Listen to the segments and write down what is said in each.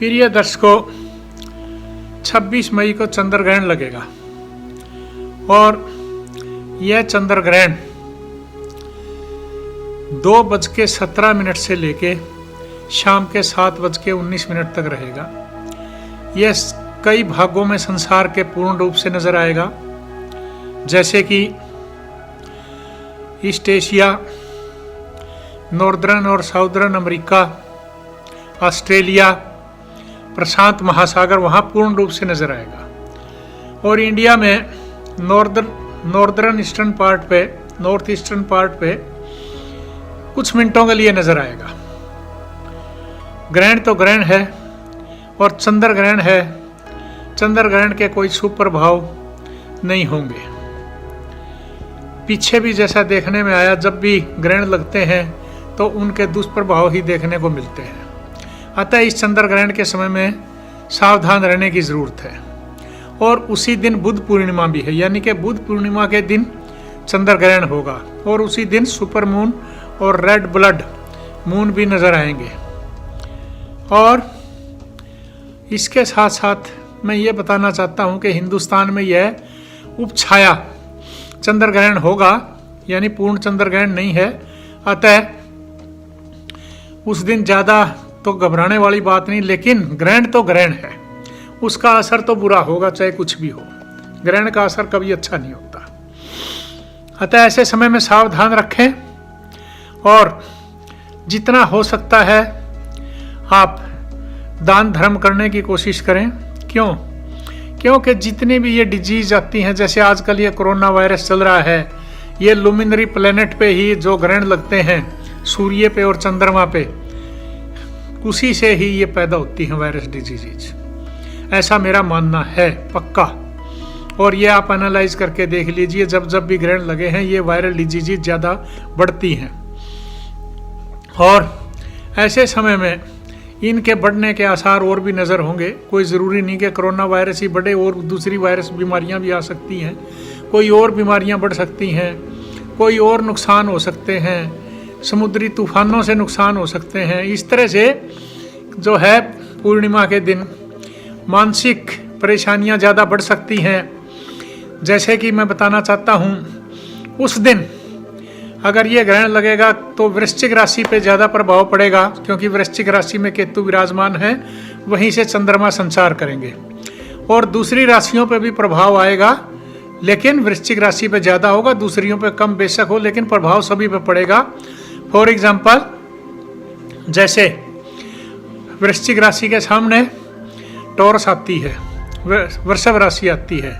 प्रिय दर्शकों, 26 मई को चंद्र ग्रहण लगेगा और यह चंद्र ग्रहण 2:17 से लेके शाम के 7:19 तक रहेगा। यह कई भागों में संसार के पूर्ण रूप से नजर आएगा, जैसे कि ईस्ट एशिया, नॉर्दर्न और साउदर्न अमेरिका, ऑस्ट्रेलिया, प्रशांत महासागर वहाँ पूर्ण रूप से नजर आएगा। और इंडिया में नॉर्दर्न ईस्टर्न पार्ट पे, नॉर्थ ईस्टर्न पार्ट पे कुछ मिनटों के लिए नजर आएगा। ग्रहण तो ग्रहण है और चंद्र ग्रहण है। चंद्र ग्रहण के कोई शुभ प्रभाव नहीं होंगे। पीछे भी जैसा देखने में आया, जब भी ग्रहण लगते हैं तो उनके दुष्प्रभाव ही देखने को मिलते हैं। अतः इस चंद्र ग्रहण के समय में सावधान रहने की जरूरत है। और उसी दिन बुध पूर्णिमा भी है, यानी कि बुध पूर्णिमा के दिन चंद्र ग्रहण होगा और उसी दिन सुपर मून और रेड ब्लड मून भी नजर आएंगे। और इसके साथ साथ मैं ये बताना चाहता हूँ कि हिंदुस्तान में यह उपछाया चंद्र ग्रहण होगा, यानी पूर्ण चंद्र ग्रहण नहीं है। अतः उस दिन ज़्यादा तो घबराने वाली बात नहीं, लेकिन ग्रहण तो ग्रहण है, उसका असर तो बुरा होगा चाहे कुछ भी हो। ग्रहण का असर कभी अच्छा नहीं होता। अतः ऐसे समय में सावधान रखें और जितना हो सकता है आप दान धर्म करने की कोशिश करें। क्योंकि जितनी भी ये डिजीज आती हैं, जैसे आजकल ये कोरोना वायरस चल रहा है, ये लुमिनरी प्लेनेट पे ही जो ग्रहण लगते हैं, सूर्य पे और चंद्रमा पे, उसी से ही ये पैदा होती हैं वायरस डिजीज। ऐसा मेरा मानना है पक्का। और ये आप एनालाइज करके देख लीजिए, जब जब भी ग्रहण लगे हैं ये वायरल डिजीज ज़्यादा बढ़ती हैं। और ऐसे समय में इनके बढ़ने के आसार और भी नज़र होंगे। कोई ज़रूरी नहीं कि कोरोना वायरस ही बढ़े, और दूसरी वायरस बीमारियां भी आ सकती हैं, कोई और बीमारियां बढ़ सकती हैं, कोई और नुकसान हो सकते हैं, समुद्री तूफानों से नुकसान हो सकते हैं। इस तरह से जो है पूर्णिमा के दिन मानसिक परेशानियां ज़्यादा बढ़ सकती हैं। जैसे कि मैं बताना चाहता हूं, उस दिन अगर ये ग्रहण लगेगा तो वृश्चिक राशि पे ज़्यादा प्रभाव पड़ेगा, क्योंकि वृश्चिक राशि में केतु विराजमान है, वहीं से चंद्रमा संचार करेंगे। और दूसरी राशियों पे भी प्रभाव आएगा, लेकिन वृश्चिक राशि पे ज़्यादा होगा, दूसरियों पे कम बेशक हो, लेकिन प्रभाव सभी पे पड़ेगा। फॉर एग्जाम्पल, जैसे वृश्चिक राशि के सामने टॉरस आती है, वृषभ राशि आती है,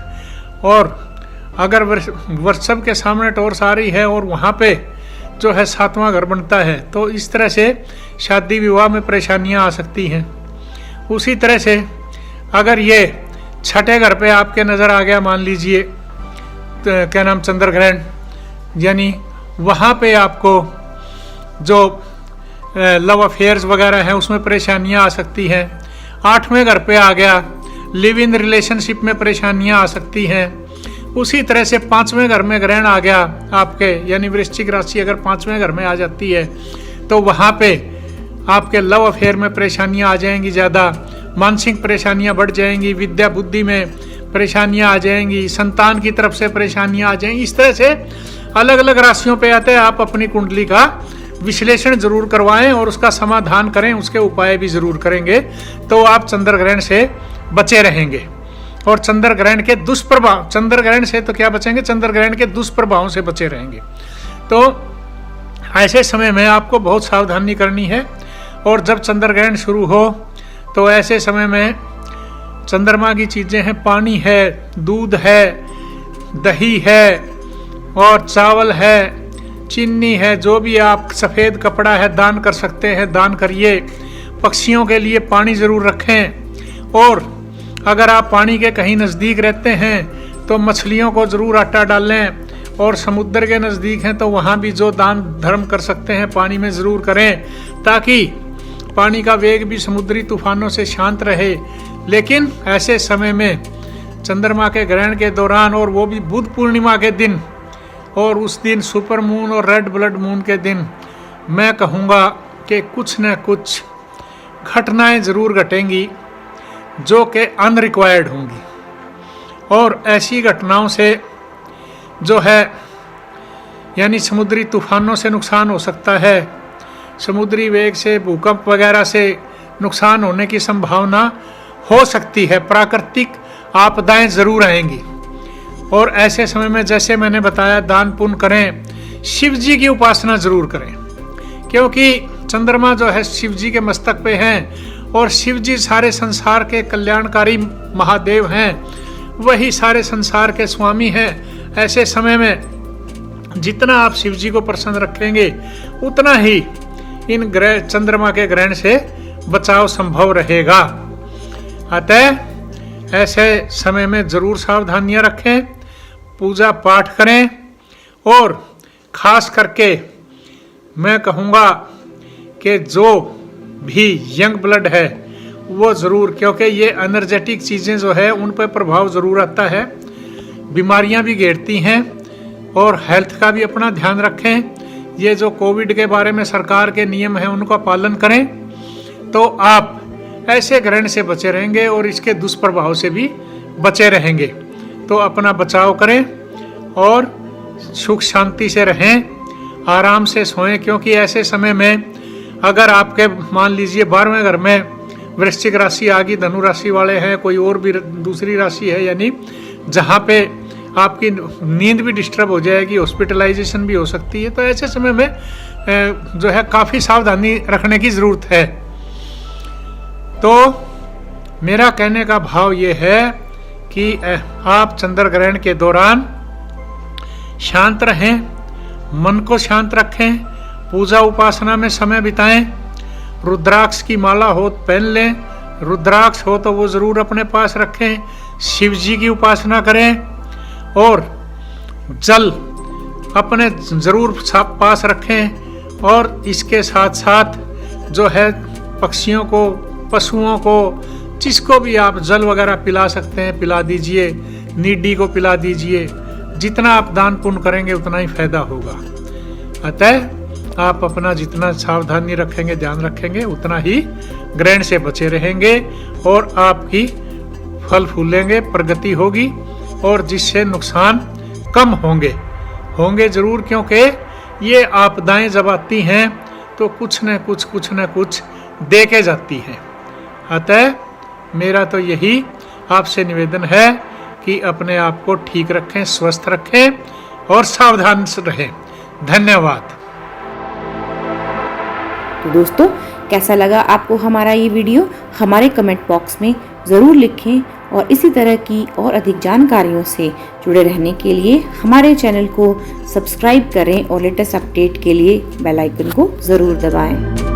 और अगर वृषभ के सामने टॉरस आ रही है और वहाँ पे जो है 7वां घर बनता है, तो इस तरह से शादी विवाह में परेशानियाँ आ सकती हैं। उसी तरह से अगर ये 6ठे घर पे आपके नज़र आ गया, मान लीजिए तो क्या नाम चंद्र ग्रहण, यानी वहाँ पे आपको जो लव अफेयर्स वगैरह हैं उसमें परेशानियाँ आ सकती हैं। 8वें घर पे आ गया, लिव इन रिलेशनशिप में परेशानियाँ आ सकती हैं। उसी तरह से 5वें घर में ग्रहण आ गया आपके, यानी वृश्चिक राशि अगर 5वें घर में आ जाती है तो वहाँ पे आपके लव अफेयर में परेशानियाँ आ जाएंगी, ज़्यादा मानसिक परेशानियाँ बढ़ जाएंगी, विद्या बुद्धि में परेशानियाँ आ जाएंगी, संतान की तरफ से परेशानियाँ आ जाएंगी। इस तरह से अलग अलग राशियों पे आते हैं। आप अपनी कुंडली का विश्लेषण जरूर करवाएं और उसका समाधान करें, उसके उपाय भी जरूर करेंगे, तो आप चंद्र ग्रहण से बचे रहेंगे। और चंद्र ग्रहण के दुष्प्रभाव, चंद्र ग्रहण से तो क्या बचेंगे, चंद्र ग्रहण के दुष्प्रभावों से बचे रहेंगे। तो ऐसे समय में आपको बहुत सावधानी करनी है। और जब चंद्र ग्रहण शुरू हो तो ऐसे समय में चंद्रमा की चीज़ें हैं, पानी है, दूध है, दही है और चावल है, चीनी है, जो भी आप सफ़ेद कपड़ा है दान कर सकते हैं, दान करिए। पक्षियों के लिए पानी ज़रूर रखें। और अगर आप पानी के कहीं नज़दीक रहते हैं तो मछलियों को ज़रूर आटा डालें। और समुद्र के नज़दीक हैं तो वहाँ भी जो दान धर्म कर सकते हैं पानी में ज़रूर करें, ताकि पानी का वेग भी समुद्री तूफानों से शांत रहे। लेकिन ऐसे समय में चंद्रमा के ग्रहण के दौरान, और वो भी बुध पूर्णिमा के दिन, और उस दिन सुपर मून और रेड ब्लड मून के दिन, मैं कहूँगा कि कुछ न कुछ घटनाएं ज़रूर घटेंगी जो कि अनरिक्वायर्ड होंगी, और ऐसी घटनाओं से जो है यानी समुद्री तूफानों से नुकसान हो सकता है, समुद्री वेग से, भूकंप वगैरह से नुकसान होने की संभावना हो सकती है। प्राकृतिक आपदाएं ज़रूर आएंगी, और ऐसे समय में जैसे मैंने बताया दान पुण्य करें, शिव जी की उपासना ज़रूर करें, क्योंकि चंद्रमा जो है शिव जी के मस्तक पे हैं और शिव जी सारे संसार के कल्याणकारी महादेव हैं, वही सारे संसार के स्वामी हैं। ऐसे समय में जितना आप शिव जी को प्रसन्न रखेंगे उतना ही इन ग्रह चंद्रमा के ग्रहण से बचाव संभव रहेगा। अतः ऐसे समय में जरूर सावधानियां रखें, पूजा पाठ करें, और खास करके मैं कहूँगा कि जो भी यंग ब्लड है वो ज़रूर, क्योंकि ये एनर्जेटिक चीज़ें जो है उन पर प्रभाव ज़रूर आता है, बीमारियां भी घेरती हैं, और हेल्थ का भी अपना ध्यान रखें। ये जो कोविड के बारे में सरकार के नियम हैं उनका पालन करें तो आप ऐसे ग्रहण से बचे रहेंगे और इसके दुष्प्रभाव से भी बचे रहेंगे। तो अपना बचाव करें और सुख शांति से रहें, आराम से सोएं, क्योंकि ऐसे समय में अगर आपके मान लीजिए 12वें घर में वृश्चिक राशि आ गई, धनु राशि वाले हैं, कोई और भी दूसरी राशि है, यानी जहाँ पे आपकी नींद भी डिस्टर्ब हो जाएगी, हॉस्पिटलाइजेशन भी हो सकती है, तो ऐसे समय में जो है काफ़ी सावधानी रखने की ज़रूरत है। तो मेरा कहने का भाव ये है कि आप चंद्र ग्रहण के दौरान शांत रहें, मन को शांत रखें, पूजा उपासना में समय बिताएं, रुद्राक्ष की माला हो तो पहन लें, रुद्राक्ष हो तो वो ज़रूर अपने पास रखें, शिव जी की उपासना करें, और जल अपने ज़रूर पास रखें। और इसके साथ साथ जो है पक्षियों को, पशुओं को, जिसको भी आप जल वगैरह पिला सकते हैं पिला दीजिए, नीडी को पिला दीजिए। जितना आप दान पुण्य करेंगे उतना ही फायदा होगा। अतः आप अपना जितना सावधानी रखेंगे, ध्यान रखेंगे, उतना ही ग्रहण से बचे रहेंगे और आपकी फल फूलेंगे, प्रगति होगी, और जिससे नुकसान कम होंगे ज़रूर, क्योंकि ये आपदाएं जब आती हैं तो कुछ न कुछ दे के जाती हैं। अतः मेरा तो यही आपसे निवेदन है कि अपने आप को ठीक रखें, स्वस्थ रखें और सावधान रहें। धन्यवाद। तो दोस्तों, कैसा लगा आपको हमारा ये वीडियो? हमारे कमेंट बॉक्स में ज़रूर लिखें, और इसी तरह की और अधिक जानकारियों से जुड़े रहने के लिए हमारे चैनल को सब्सक्राइब करें और लेटेस्ट अपडेट के लिए बेल आइकन को ज़रूर दबाएं।